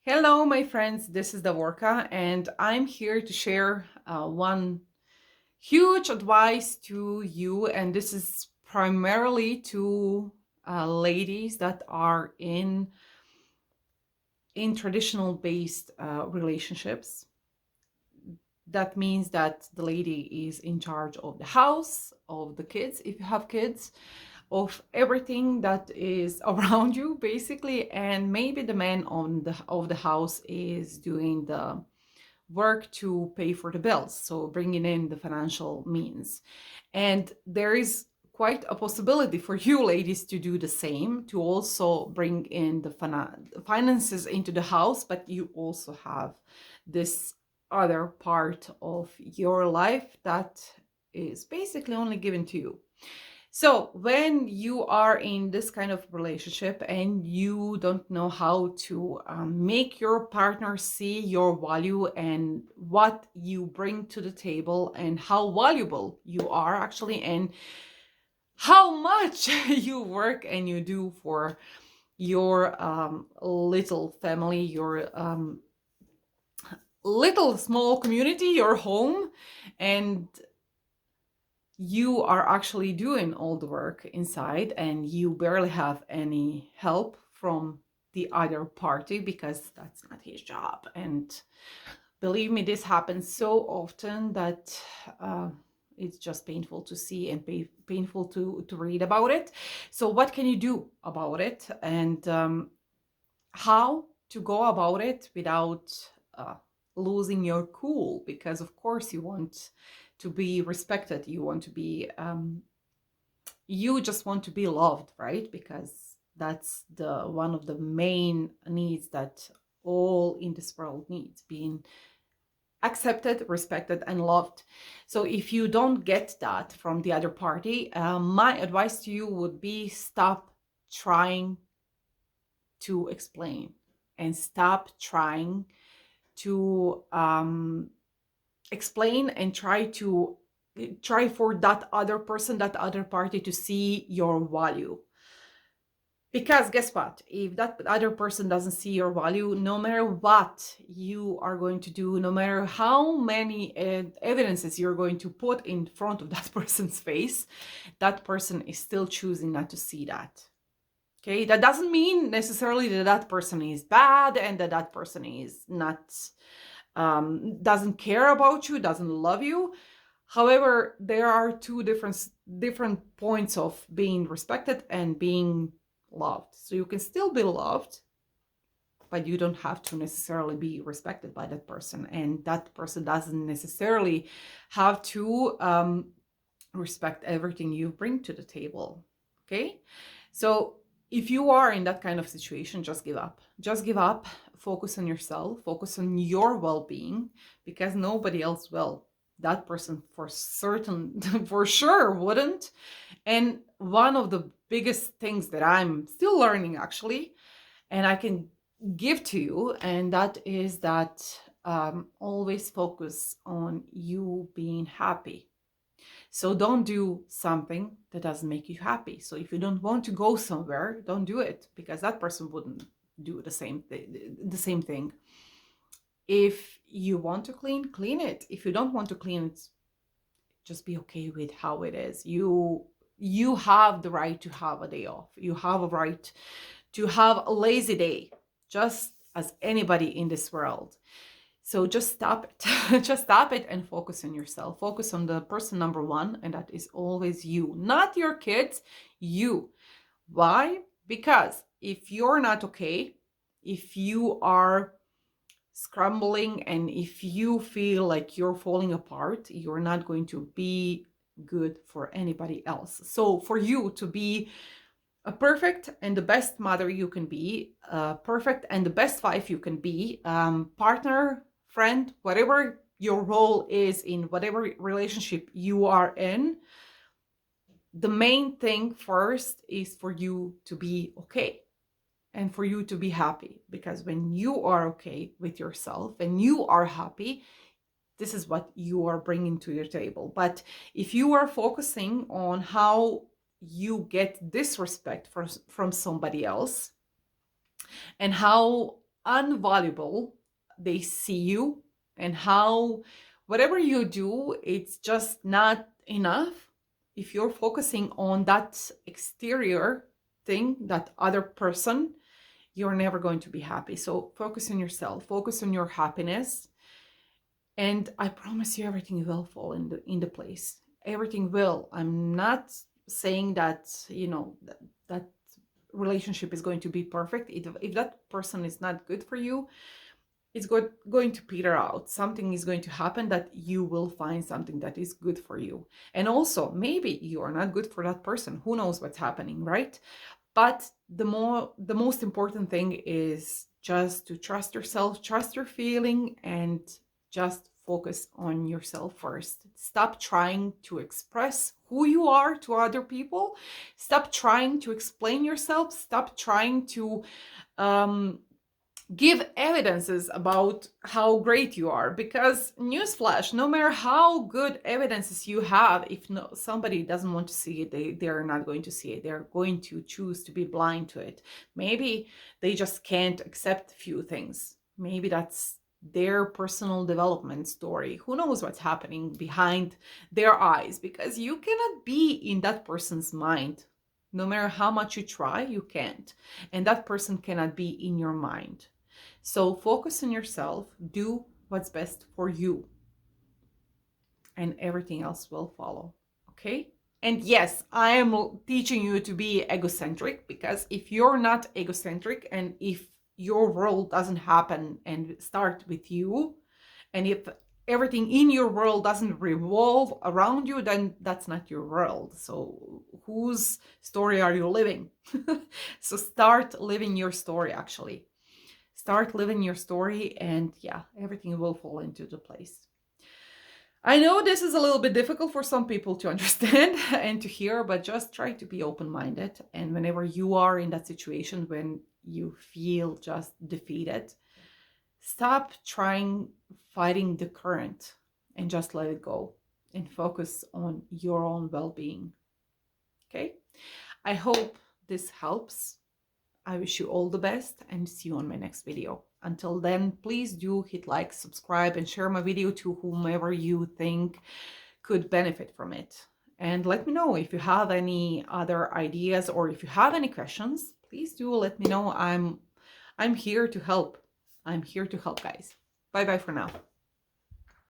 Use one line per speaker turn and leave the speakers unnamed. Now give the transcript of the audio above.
Hello, my friends. This is Davorka, and I'm here to share one huge advice to you. And this is primarily to ladies that are in traditional based relationships. That means that the lady is in charge of the house, of the kids, if you have kids, of everything that is around you basically, and maybe the man of the house is doing the work to pay for the bills, so bringing in the financial means. And there is quite a possibility for you ladies to do the same, to also bring in the finances into the house, but you also have this other part of your life that is basically only given to you. So when you are in this kind of relationship and you don't know how to make your partner see your value and what you bring to the table and how valuable you are actually, and how much you work and you do for your little family, your little small community, your home, and you are actually doing all the work inside and you barely have any help from the other party because that's not his job. And believe me, this happens so often that it's just painful to see and painful to read about it. So what can you do about it, and how to go about it without losing your cool? Because of course you want to be respected, you want to be you just want to be loved, right? Because that's the one of the main needs that all in this world needs, being accepted, respected, and loved. So if you don't get that from the other party, my advice to you would be stop trying to explain and stop trying to explain and try for that other person, that other party, to see your value. Because guess what? If that other person doesn't see your value, no matter what you are going to do, no matter how many evidences you're going to put in front of that person's face, that person is still choosing not to see that. Okay, that doesn't mean necessarily that that person is bad and that that person is not doesn't care about you, doesn't love you. However, there are two different points of being respected and being loved. So you can still be loved, but you don't have to necessarily be respected by that person, and that person doesn't necessarily have to respect everything you bring to the table. Okay, so if you are in that kind of situation, just give up. Just give up. Focus on yourself. Focus on your well-being, because nobody else will. That person for certain, for sure wouldn't. And one of the biggest things that I'm still learning actually, and I can give to you, and that is that always focus on you being happy. So don't do something that doesn't make you happy. So if you don't want to go somewhere, don't do it, because that person wouldn't do the same thing. If you want to clean it. If you don't want to clean it, just be okay with how it is. You have the right to have a day off. You have a right to have a lazy day, just as anybody in this world. So just stop it. Just stop it and focus on yourself. Focus on the person number one, and that is always you, not your kids, you. Why? Because if you're not okay, if you are scrambling, and if you feel like you're falling apart, you're not going to be good for anybody else. So for you to be a perfect and the best mother you can be, perfect and the best wife you can be, partner, friend, whatever your role is in whatever relationship you are in, the main thing first is for you to be okay and for you to be happy. Because when you are okay with yourself and you are happy, this is what you are bringing to your table. But if you are focusing on how you get disrespect from somebody else, and how unvaluable they see you, and how whatever you do, it's just not enough. If you're focusing on that exterior thing, that other person, you're never going to be happy. So focus on yourself, focus on your happiness, and I promise you everything will fall in the place. Everything will. I'm not saying that, that relationship is going to be perfect. If that person is not good for you, it's going to peter out. Something is going to happen that you will find something that is good for you. And also, maybe you are not good for that person. Who knows what's happening, right? But the most important thing is just to trust yourself, trust your feeling, and just focus on yourself first. Stop trying to express who you are to other people. Stop trying to explain yourself. Stop trying to give evidences about how great you are, because newsflash, no matter how good evidences you have, if somebody doesn't want to see it, they're not going to see it. They're going to choose to be blind to it. Maybe they just can't accept few things. Maybe that's their personal development story. Who knows what's happening behind their eyes, because you cannot be in that person's mind. No matter how much you try, you can't. And that person cannot be in your mind. So focus on yourself, do what's best for you, and everything else will follow. Okay? And yes, I am teaching you to be egocentric, because if you're not egocentric, and if your world doesn't happen and start with you, and if everything in your world doesn't revolve around you, then that's not your world. So whose story are you living? So start living your story, actually. Start living your story, and yeah, everything will fall into the place. I know this is a little bit difficult for some people to understand and to hear, but just try to be open-minded. And whenever you are in that situation when you feel just defeated, stop fighting the current and just let it go and focus on your own well-being. Okay? I hope this helps. I wish you all the best, and see you on my next video. Until then, please do hit like, subscribe, and share my video to whomever you think could benefit from it. And let me know if you have any other ideas, or if you have any questions, please do let me know. I'm here to help. I'm here to help, guys. Bye bye for now.